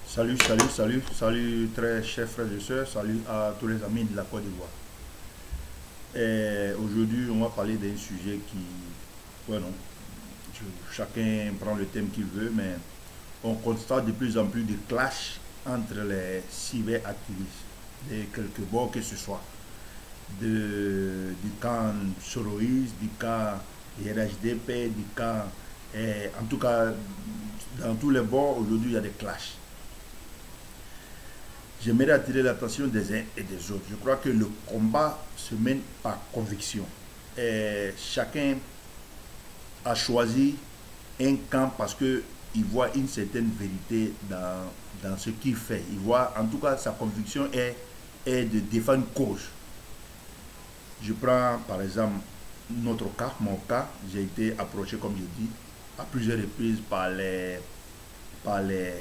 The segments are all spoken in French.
Salut très chers frères et sœurs, salut à tous les amis de la Côte d'Ivoire. Aujourd'hui, on va parler d'un sujet qui, bueno, chacun prend le thème qu'il veut, mais on constate de plus en plus de clash entre les cyberactivistes, de quelque bords que ce soit, du camp Soroïs, du camp RHDP, du camp, en tout cas, dans tous les bords, aujourd'hui, il y a des clashs. J'aimerais attirer l'attention des uns et des autres. Je crois que le combat se mène par conviction. Chacun a choisi un camp parce qu'il voit une certaine vérité dans ce qu'il fait. Il voit, en tout cas, sa conviction est de défendre une cause. Je prends par exemple notre cas, mon cas. J'ai été approché, comme je dis, à plusieurs reprises par les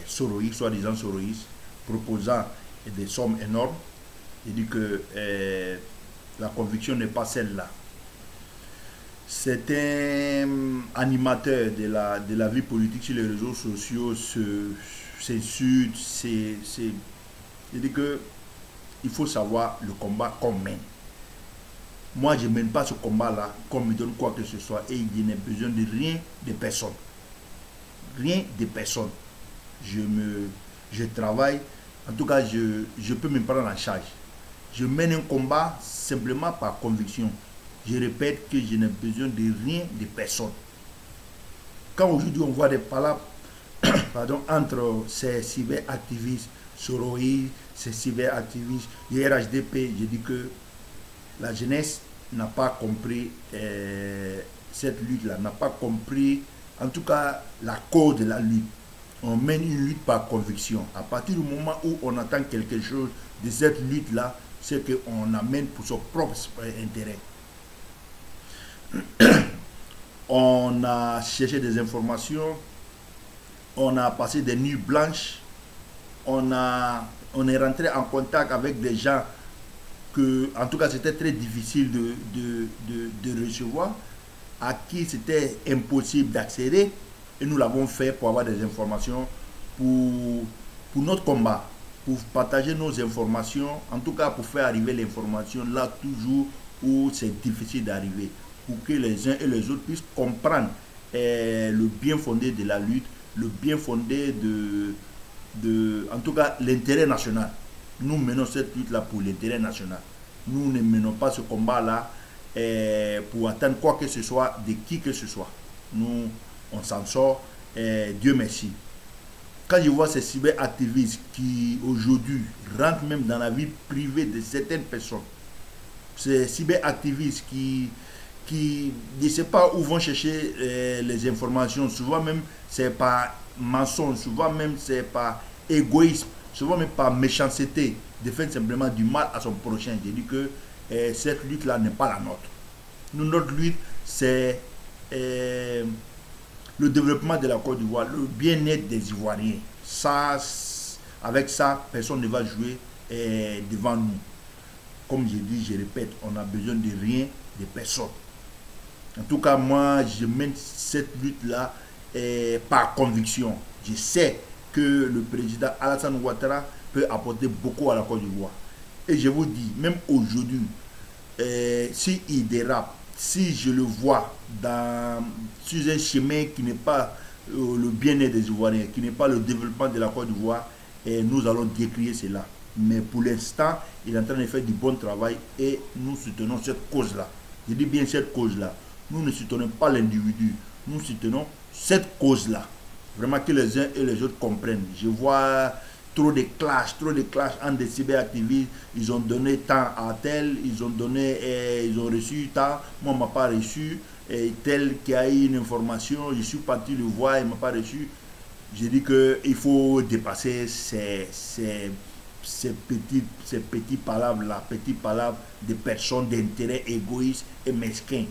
Soroïs, soi-disant Soroïs, proposant des sommes énormes. Il dit que la conviction n'est pas celle-là. C'est un animateur de la vie politique sur les réseaux sociaux, s'insulte, il dit que il faut savoir le combat qu'on mène. Moi, je ne mène pas ce combat-là qu'on me donne quoi que ce soit et je n'ai besoin de rien de personne. Rien de personne. Je travaille. En tout cas, je peux me prendre en charge. Je mène un combat simplement par conviction. Je répète que je n'ai besoin de rien de personne. Quand aujourd'hui on voit des palabres entre ces cyberactivistes, Soroïs, ces cyberactivistes, les RHDP, je dis que la jeunesse n'a pas compris cette lutte-là, n'a pas compris en tout cas la cause de la lutte. On mène une lutte par conviction. À partir du moment où on attend quelque chose de cette lutte-là, c'est qu'on amène pour son propre intérêt. On a cherché des informations, on a passé des nuits blanches, on est rentré en contact avec des gens que, en tout cas, c'était très difficile de recevoir, à qui c'était impossible d'accéder. Et nous l'avons fait pour avoir des informations pour notre combat, pour partager nos informations, en tout cas pour faire arriver l'information là toujours où c'est difficile d'arriver, pour que les uns et les autres puissent comprendre le bien fondé de la lutte, le bien fondé en tout cas l'intérêt national. Nous menons cette lutte-là pour l'intérêt national. Nous ne menons pas ce combat-là pour atteindre quoi que ce soit de qui que ce soit. Nous, on s'en sort, Dieu merci. Quand je vois ces cyberactivistes qui aujourd'hui rentrent même dans la vie privée de certaines personnes, ces cyberactivistes qui ne savent pas où vont chercher les informations, souvent même c'est par mensonge, souvent même c'est par égoïsme, souvent même par méchanceté, de faire simplement du mal à son prochain. Je dis que cette lutte-là n'est pas la nôtre. Notre lutte, c'est le développement de la Côte d'Ivoire, le bien-être des Ivoiriens. Ça, avec ça, personne ne va jouer devant nous. Comme je dis, je répète, on n'a besoin de rien, de personne. En tout cas, moi, je mène cette lutte-là par conviction. Je sais que le président Alassane Ouattara peut apporter beaucoup à la Côte d'Ivoire. Et je vous dis, même aujourd'hui, s'il dérape, si je le vois sur un chemin qui n'est pas le bien-être des Ivoiriens, qui n'est pas le développement de la Côte d'Ivoire, nous allons décrier cela. Mais pour l'instant, il est en train de faire du bon travail et nous soutenons cette cause-là. Je dis bien cette cause-là. Nous ne soutenons pas l'individu, nous soutenons cette cause-là. Vraiment que les uns et les autres comprennent. Je vois trop de clashs entre des cyberactivistes. Ils ont donné tant à tel, ils ont reçu tant, moi on m'a pas reçu, et tel qui a eu une information, je suis parti le voir, il m'a pas reçu. J'ai dit qu'il faut dépasser ces petites palabres-là, petites palabres de personnes d'intérêt égoïste et mesquin.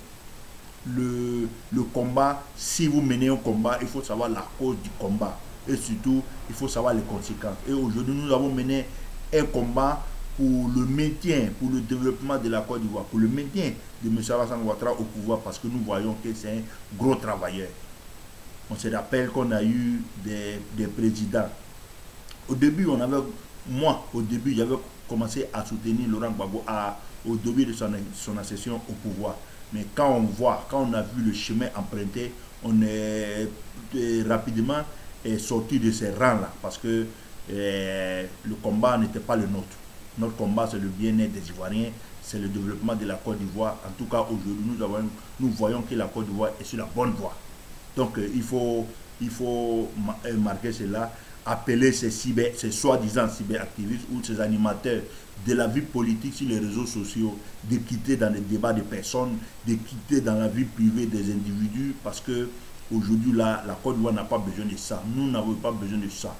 Le combat, si vous menez un combat, il faut savoir la cause du combat. Et surtout, il faut savoir les conséquences. Et aujourd'hui, nous avons mené un combat pour le maintien, pour le développement de la Côte d'Ivoire, pour le maintien de M. Alassane Ouattara au pouvoir, parce que nous voyons que c'est un gros travailleur. On se rappelle qu'on a eu des présidents. Au début, au début, j'avais commencé à soutenir Laurent Gbagbo au début de son accession au pouvoir. Mais quand on a vu le chemin emprunté, on est rapidement sorti de ces rangs-là, parce que le combat n'était pas le nôtre. Notre combat, c'est le bien-être des Ivoiriens, c'est le développement de la Côte d'Ivoire. En tout cas, aujourd'hui, nous voyons que la Côte d'Ivoire est sur la bonne voie. Donc, il faut marquer cela, appeler ces soi-disant cyberactivistes ou ces animateurs de la vie politique sur les réseaux sociaux, de quitter dans les débats de personnes, de quitter dans la vie privée des individus, parce que aujourd'hui, la Côte d'Ivoire n'a pas besoin de ça. Nous n'avons pas besoin de ça.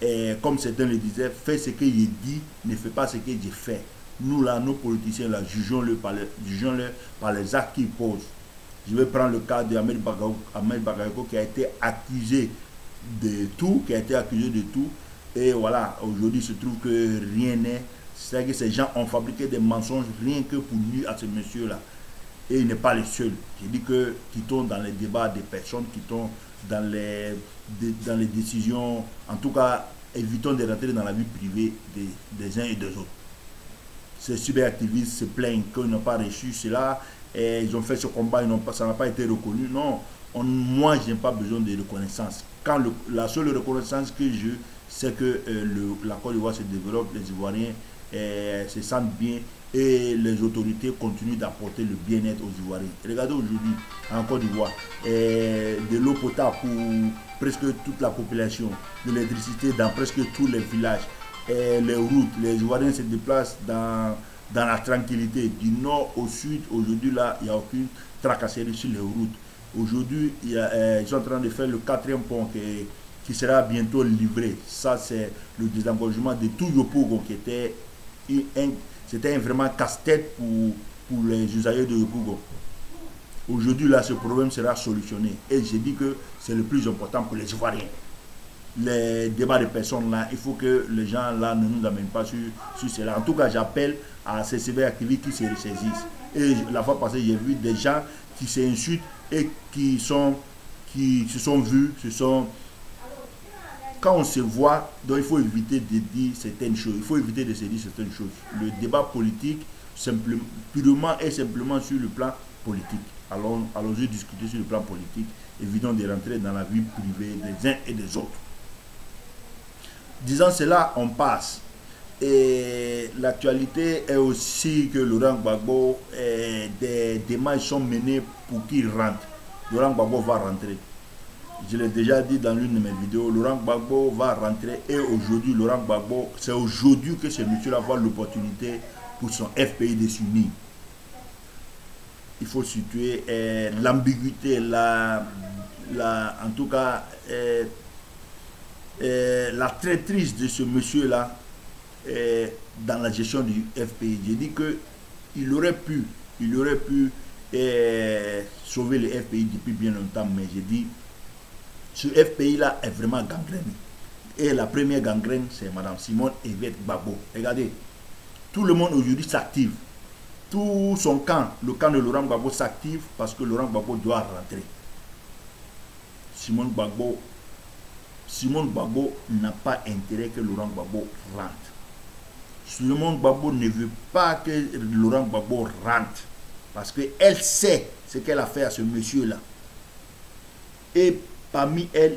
Et comme certains le disaient, fais ce que j'ai dit, ne fais pas ce que j'ai fait. Nous, là, nos politiciens, là, jugeons-le par les actes qu'ils posent. Je vais prendre le cas d'Ahmed Bakayoko qui a été accusé de tout, Et voilà, aujourd'hui, il se trouve que rien n'est. C'est que ces gens ont fabriqué des mensonges rien que pour nuire à ce monsieur-là. Et il n'est pas le seul. Je dis que quittons dans les débats des personnes, quittons dans les décisions. En tout cas, évitons de rentrer dans la vie privée des uns et des autres. Ces cyberactivistes se plaignent qu'ils n'ont pas reçu cela. Et ils ont fait ce combat, ça n'a pas été reconnu. Non, moi, je n'ai pas besoin de reconnaissance. La seule reconnaissance que j'ai, c'est que la Côte d'Ivoire se développe, les Ivoiriens se sentent bien et les autorités continuent d'apporter le bien-être aux Ivoiriens. Regardez aujourd'hui, en Côte d'Ivoire, de l'eau potable pour presque toute la population, de l'électricité dans presque tous les villages, les routes, les Ivoiriens se déplacent dans la tranquillité, du nord au sud. Aujourd'hui, là, il n'y a aucune tracasserie sur les routes. Aujourd'hui, ils sont en train de faire le 4e pont qui sera bientôt livré. Ça, c'est le désengorgement de tout Yopougon qui était c'était vraiment casse-tête pour les usagers de Yopougon. Aujourd'hui, là, ce problème sera solutionné. Et j'ai dit que c'est le plus important pour les Ivoiriens. Les débats de personnes là, il faut que les gens là ne nous amènent pas sur cela. En tout cas, j'appelle à ces cyberactivistes qui se ressaisissent. Et la fois passée, j'ai vu des gens qui s'insultent et qui se sont vus, quand on se voit, donc il faut éviter de dire certaines choses. Il faut éviter de se dire certaines choses. Le débat politique, purement et simplement sur le plan politique. Allons-y discuter sur le plan politique. Évitons de rentrer dans la vie privée des uns et des autres. Disant cela, on passe. Et l'actualité est aussi que Laurent Gbagbo, des démarches sont menées pour qu'il rentre. Laurent Gbagbo va rentrer. Je l'ai déjà dit dans l'une de mes vidéos, Laurent Gbagbo va rentrer. Et aujourd'hui, Laurent Gbagbo, c'est aujourd'hui que ce monsieur-là va l'opportunité pour son FPI de s'unir. Il faut situer l'ambiguïté, en tout cas, la traîtrise de ce monsieur-là dans la gestion du FPI. J'ai dit qu'il aurait pu sauver le FPI depuis bien longtemps, mais j'ai dit ce FPI-là est vraiment gangréné. Et la première gangrène, c'est Mme Simone Yvette Gbagbo. Regardez, tout le monde aujourd'hui s'active. Tout son camp, le camp de Laurent Gbagbo s'active parce que Laurent Gbagbo doit rentrer. Simone Gbagbo n'a pas intérêt que Laurent Gbagbo rentre. Simone Gbagbo ne veut pas que Laurent Gbagbo rentre parce qu'elle sait ce qu'elle a fait à ce monsieur-là. Et parmi elle,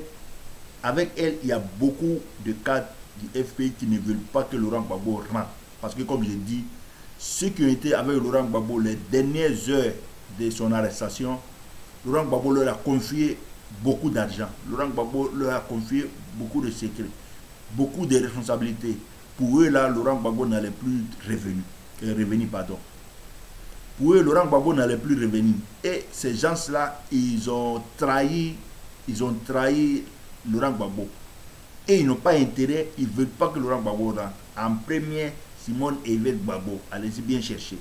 avec elle, il y a beaucoup de cadres du FPI qui ne veulent pas que Laurent Gbagbo rentre. Parce que comme j'ai dit, ceux qui ont été avec Laurent Gbagbo les dernières heures de son arrestation, Laurent Gbagbo leur a confié beaucoup d'argent. Laurent Gbagbo leur a confié beaucoup de secrets, beaucoup de responsabilités. Pour eux, là, Laurent Gbagbo n'allait plus revenir. Pour eux, Laurent Gbagbo n'allait plus revenir. Et ces gens-là, ils ont trahi Laurent Gbagbo. Et ils n'ont pas intérêt, ils ne veulent pas que Laurent Gbagbo rentre. En premier, Simone Yvette Gbagbo. Allez-y bien chercher.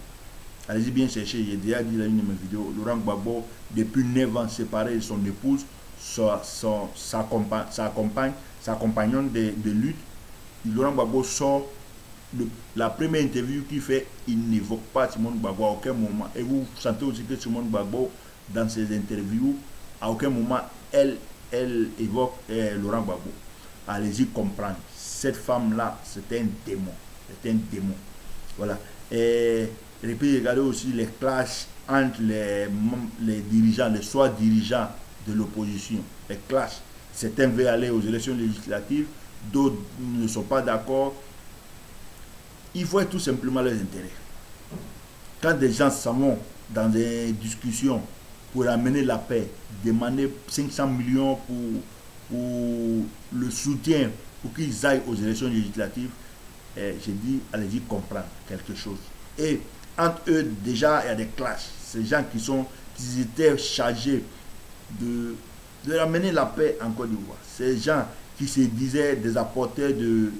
Allez-y bien chercher. J'ai déjà dit dans une de mes vidéos, Laurent Gbagbo, depuis 9 ans séparé de son épouse, sa compagnonne de lutte, Laurent Gbagbo sort la première interview qu'il fait, il n'évoque pas Simone Gbagbo à aucun moment. Et vous sentez aussi que Simone Gbagbo, dans ses interviews, à aucun moment, elle évoque Laurent Gbagbo. Allez-y comprendre. Cette femme-là, c'est un démon. C'est un démon. Voilà. Et puis regardez aussi les clashs entre les dirigeants, les soi dirigeants de l'opposition. Les clashs. Certains veulent aller aux élections législatives, d'autres ne sont pas d'accord. Il faut tout simplement leurs intérêts. Quand des gens s'en vont dans des discussions pour amener la paix, demander 500 millions pour le soutien, pour qu'ils aillent aux élections législatives, j'ai dit, allez-y comprendre quelque chose. Et entre eux, déjà, il y a des clashs. Ces gens qui étaient chargés de ramener la paix en Côte d'Ivoire. Ces gens qui se disaient des apporteurs de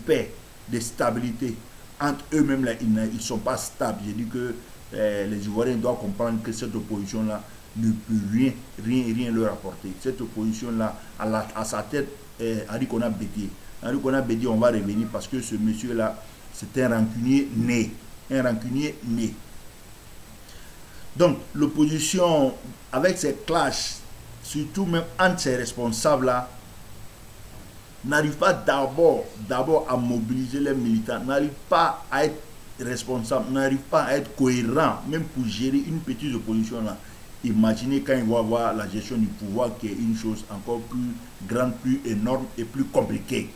paix, de stabilité. Entre eux-mêmes, ils ne sont pas stables. J'ai dit que les Ivoiriens doivent comprendre que cette opposition-là ne peut rien leur apporter. Cette opposition-là, à sa tête, Henri Konan Bédié. Henri Konan Bédié, on va revenir parce que ce monsieur-là, c'est un rancunier né. Un rancunier né. Donc, l'opposition, avec ses clashs, surtout même entre ces responsables-là, n'arrive pas d'abord à mobiliser les militants, n'arrive pas à être responsable, n'arrive pas à être cohérent, même pour gérer une petite opposition-là. Imaginez quand il va avoir la gestion du pouvoir qui est une chose encore plus grande, plus énorme et plus compliquée.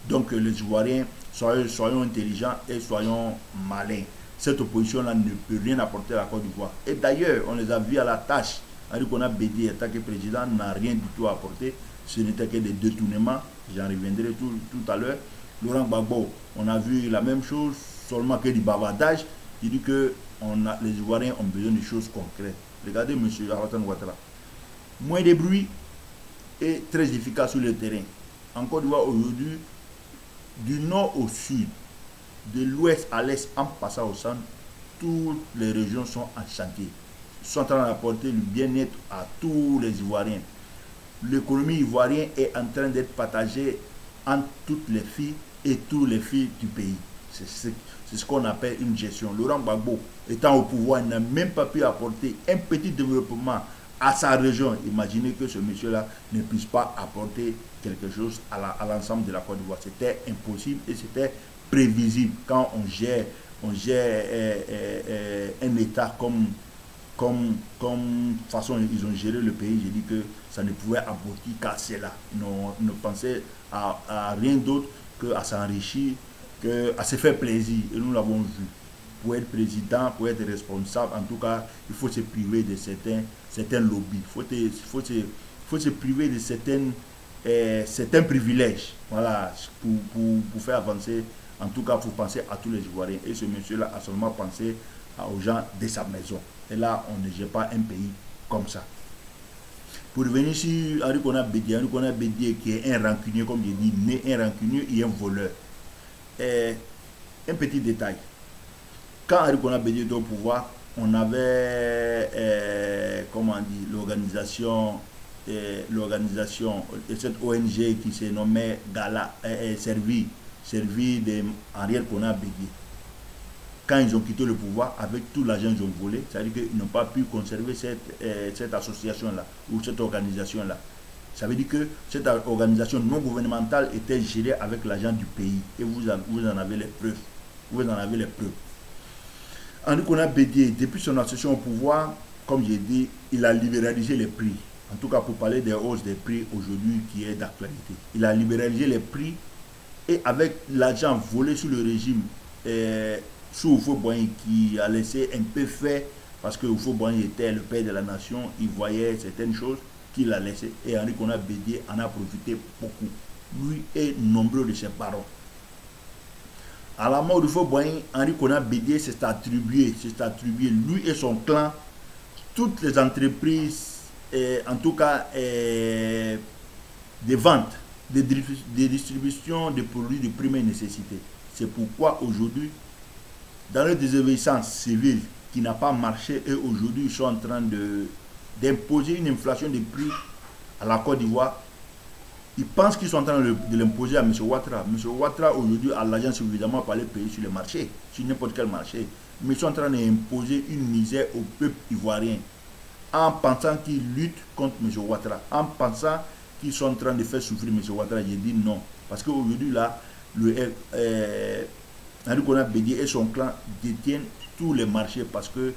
Donc les Ivoiriens, soyons intelligents et soyons malins. Cette opposition-là ne peut rien apporter à la Côte d'Ivoire. Et d'ailleurs, on les a vus à la tâche. Henri Konan Bédié, en tant que président, n'a rien du tout apporté. Ce n'était que des détournements. J'en reviendrai tout à l'heure. Laurent Gbagbo, on a vu la même chose, seulement que du bavardage. Il dit que les Ivoiriens ont besoin de choses concrètes. Regardez M. Alassane Ouattara. Moins de bruit et très efficace sur le terrain. En Côte d'Ivoire aujourd'hui, du nord au sud, de l'ouest à l'est, en passant au centre, toutes les régions sont en chantier. Ils sont en train d'apporter le bien-être à tous les Ivoiriens. L'économie ivoirienne est en train d'être partagée entre toutes les filles et tous les filles du pays. C'est ce qu'on appelle une gestion. Laurent Gbagbo, étant au pouvoir, n'a même pas pu apporter un petit développement à sa région. Imaginez que ce monsieur-là ne puisse pas apporter quelque chose à l'ensemble de la Côte d'Ivoire. C'était impossible et c'était prévisible quand on gère un État comme façon ils ont géré le pays. J'ai dit que ça ne pouvait aboutir qu'à cela. Ils ne pensaient à rien d'autre qu'à s'enrichir, qu'à se faire plaisir. Et nous l'avons vu. Pour être président, pour être responsable, en tout cas, il faut se priver de certains lobbies. Il faut se priver de certains privilèges. Voilà, pour faire avancer. En tout cas, il faut penser à tous les Ivoiriens. Et ce monsieur-là a seulement pensé aux gens de sa maison. Et là, on ne gère pas un pays comme ça. Pour revenir sur Henri Konan Bédié, qui est un rancunier, comme je dis, né un rancunier et un voleur. Un petit détail. Quand Henri Konan Bédié était au pouvoir, on avait, comment on dit, l'organisation, cette ONG qui se nommait Gala, servi de Henri Konan Bédié. Quand ils ont quitté le pouvoir, avec tout l'argent qu'ils ont volé, c'est-à-dire qu'ils n'ont pas pu conserver cette association-là, ou cette organisation-là. Ça veut dire que cette organisation non gouvernementale était gérée avec l'argent du pays. Et vous en avez les preuves. Vous en avez les preuves. Henri Konan Bédié, depuis son accession au pouvoir, comme j'ai dit, il a libéralisé les prix. En tout cas, pour parler des hausses des prix aujourd'hui qui est d'actualité. Il a libéralisé les prix et avec l'argent volé sous le régime, sous Houphouët-Boigny qui a laissé un peu faire, parce que Houphouët-Boigny était le père de la nation, il voyait certaines choses qu'il a laissées. Et Henri Konan Bédié en a profité beaucoup. Lui et nombreux de ses parents. À la mort de Houphouët-Boigny, Henri Konan Bédié s'est attribué, lui et son clan, toutes les entreprises, en tout cas des ventes, des distributions de produits de première nécessité. C'est pourquoi aujourd'hui, dans la désobéissance civile qui n'a pas marché, et aujourd'hui ils sont en train d'imposer une inflation des prix à la Côte d'Ivoire Ils pensent qu'ils sont en train de l'imposer à M. Ouattara. M. Ouattara, aujourd'hui, a l'argent suffisamment pour aller payer sur les marchés, sur n'importe quel marché. Mais ils sont en train d'imposer une misère au peuple ivoirien en pensant qu'ils luttent contre M. Ouattara, en pensant qu'ils sont en train de faire souffrir M. Ouattara. J'ai dit non. Parce qu'aujourd'hui, là, Henri Konan Bédié et son clan détiennent tous les marchés parce que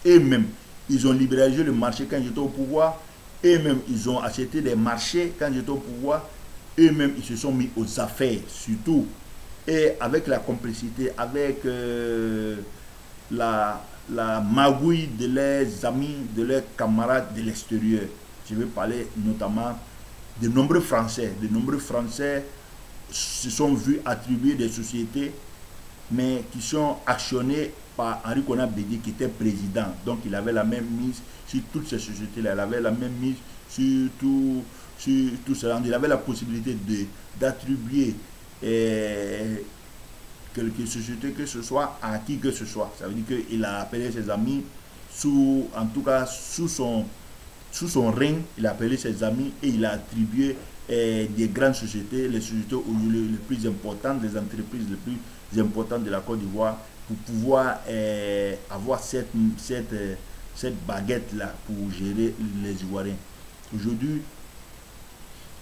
eux-mêmes, ils ont libéralisé le marché quand ils étaient au pouvoir. Eux-mêmes, ils ont acheté des marchés quand ils étaient au pouvoir. Eux-mêmes, ils se sont mis aux affaires, surtout. Et avec la complicité, avec la magouille de leurs amis, de leurs camarades de l'extérieur. Je vais parler notamment de nombreux Français. De nombreux Français se sont vus attribuer des sociétés, mais qui sont actionnés par Henri Konan Bédié, qui était président. Donc il avait la même mise sur toutes ces sociétés-là. Il avait la même mise sur tout cela. Il avait la possibilité d'attribuer quelque société que ce soit à qui que ce soit. Ça veut dire qu'il a appelé ses amis, en tout cas sous son règne, il a appelé ses amis et il a attribué des grandes sociétés, les sociétés les plus importantes, les entreprises les plus importantes de la Côte d'Ivoire, pour pouvoir avoir cette baguette-là pour gérer les Ivoiriens. Aujourd'hui,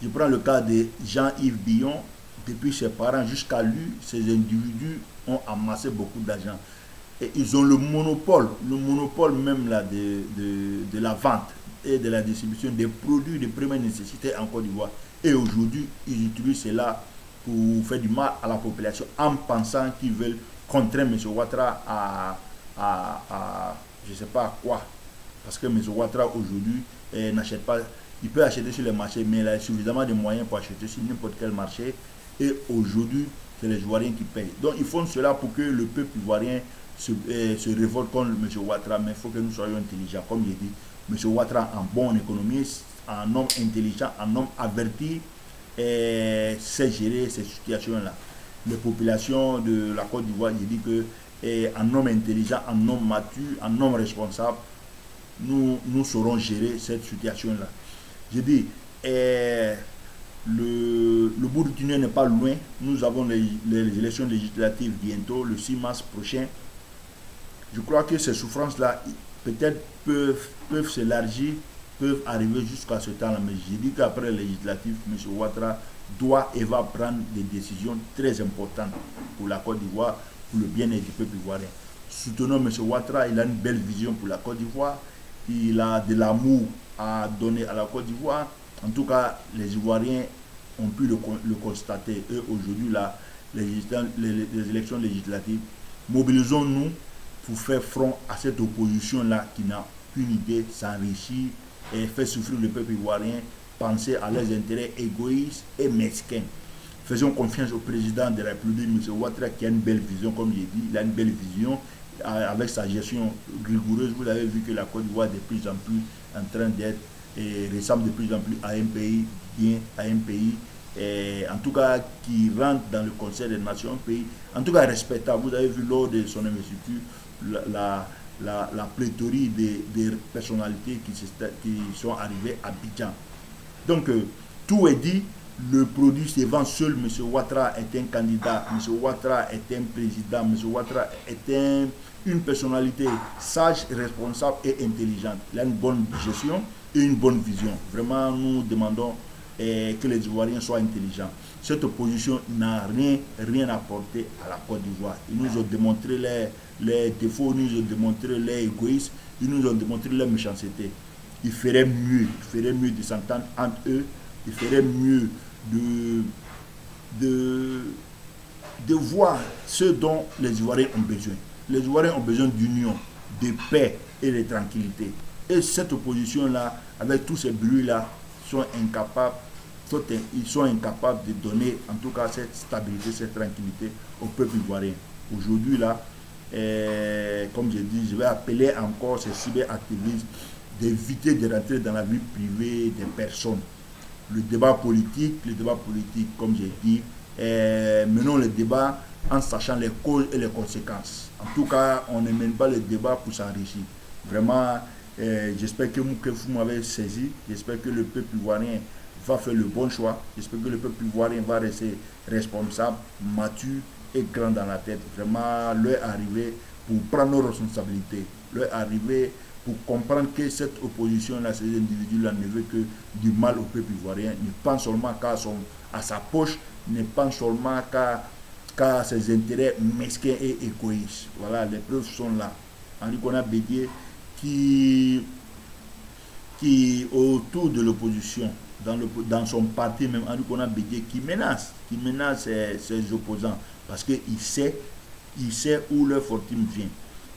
je prends le cas de Jean-Yves Billon. Depuis ses parents jusqu'à lui, ces individus ont amassé beaucoup d'argent. Et ils ont le monopole même là de la vente et de la distribution des produits de première nécessité en Côte d'Ivoire. Et aujourd'hui, ils utilisent cela pour faire du mal à la population en pensant qu'ils veulent contraindre M. Ouattara à je ne sais pas quoi. Parce que M. Ouattara aujourd'hui n'achète pas, il peut acheter sur les marchés, mais il a suffisamment de moyens pour acheter sur n'importe quel marché. Et aujourd'hui, c'est les Ivoiriens qui payent. Donc ils font cela pour que le peuple ivoirien se révolte contre M. Ouattara. Mais il faut que nous soyons intelligents. Comme j'ai dit, M. Ouattara, un bon économiste, un homme intelligent, un homme averti, sait gérer ces situations-là. Les populations de la Côte d'Ivoire, j'ai dit que un homme intelligent, un homme mature, un homme responsable, nous saurons gérer cette situation-là. J'ai dit, le bout du tunnel n'est pas loin. Nous avons les élections législatives bientôt, le 6 mars prochain. Je crois que ces souffrances-là, peut-être peuvent s'élargir, peuvent arriver jusqu'à ce temps-là. Mais j'ai dit qu'après les législatives, M. Ouattara doit et va prendre des décisions très importantes pour la Côte d'Ivoire, pour le bien-être du peuple ivoirien. Soutenons M. Ouattara, il a une belle vision pour la Côte d'Ivoire. Il a de l'amour à donner à la Côte d'Ivoire. En tout cas, les Ivoiriens ont pu le constater. Et aujourd'hui, les élections législatives, mobilisons-nous pour faire front à cette opposition-là qui n'a qu'une idée, s'enrichir et faire souffrir le peuple ivoirien, penser à leurs intérêts égoïstes et mesquins. Faisons confiance au président de la République, M. Ouattara, qui a une belle vision, comme j'ai dit. Il a une belle vision avec sa gestion rigoureuse. Vous avez vu que la Côte d'Ivoire est de plus en plus en train d'être et ressemble de plus en plus à un pays bien, à un pays en tout cas qui rentre dans le Conseil des Nations, un pays en tout cas respectable. Vous avez vu lors de son investiture la pléthorie des personnalités qui sont arrivées à Abidjan. Donc tout est dit, le produit se vend seul. M. Ouattara est un candidat, M. Ouattara est un président, M. Ouattara est une personnalité sage, responsable et intelligente. Il a une bonne gestion et une bonne vision. Vraiment, nous demandons que les Ivoiriens soient intelligents. Cette opposition n'a rien apporté à la Côte d'Ivoire. Ils nous ont démontré les défauts, ils nous ont démontré les égoïsmes, ils nous ont démontré leur méchanceté. Il ferait mieux de s'entendre entre eux, il ferait mieux de voir ce dont les Ivoiriens ont besoin. Les Ivoiriens ont besoin d'union, de paix et de tranquillité. Et cette opposition-là, avec tous ces bruits-là, ils sont incapables de donner, en tout cas, cette stabilité, cette tranquillité au peuple ivoirien. Aujourd'hui, là, comme je dis, je vais appeler encore ces cyberactivistes d'éviter de rentrer dans la vie privée des personnes. Le débat politique, comme j'ai dit, menons le débat en sachant les causes et les conséquences. En tout cas, on ne mène pas le débat pour s'enrichir. Vraiment, j'espère que vous m'avez saisi. J'espère que le peuple ivoirien va faire le bon choix. J'espère que le peuple ivoirien va rester responsable, mature et grand dans la tête. Vraiment, l'heure est arrivée pour prendre nos responsabilités. L'heure est arrivée pour comprendre que cette opposition-là, ces individus-là ne veulent que du mal au peuple ivoirien. Ne pense seulement à sa poche, ne pense seulement qu'à ses intérêts mesquins et égoïstes. Voilà, les preuves sont là. Henri Konan Bédié qui autour de l'opposition, dans son parti même, Henri Konan Bédié qui menace ses opposants parce qu'il sait où leur fortune vient.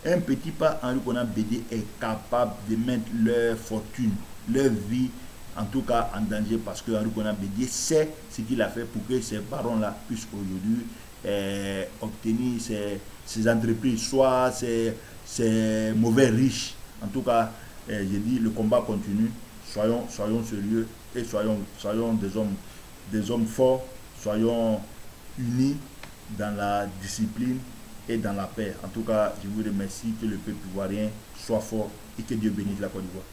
Un petit pas, Henri Konan Bédié est capable de mettre leur fortune, leur vie, en tout cas en danger, parce que Henri Konan Bédié sait ce qu'il a fait pour que ces barons-là puissent aujourd'hui obtenir ces entreprises, soit ces mauvais riches. En tout cas, j'ai dit, le combat continue. Soyons sérieux et soyons des hommes forts, soyons unis dans la discipline et dans la paix. En tout cas, je vous remercie, que le peuple ivoirien soit fort et que Dieu bénisse la Côte d'Ivoire.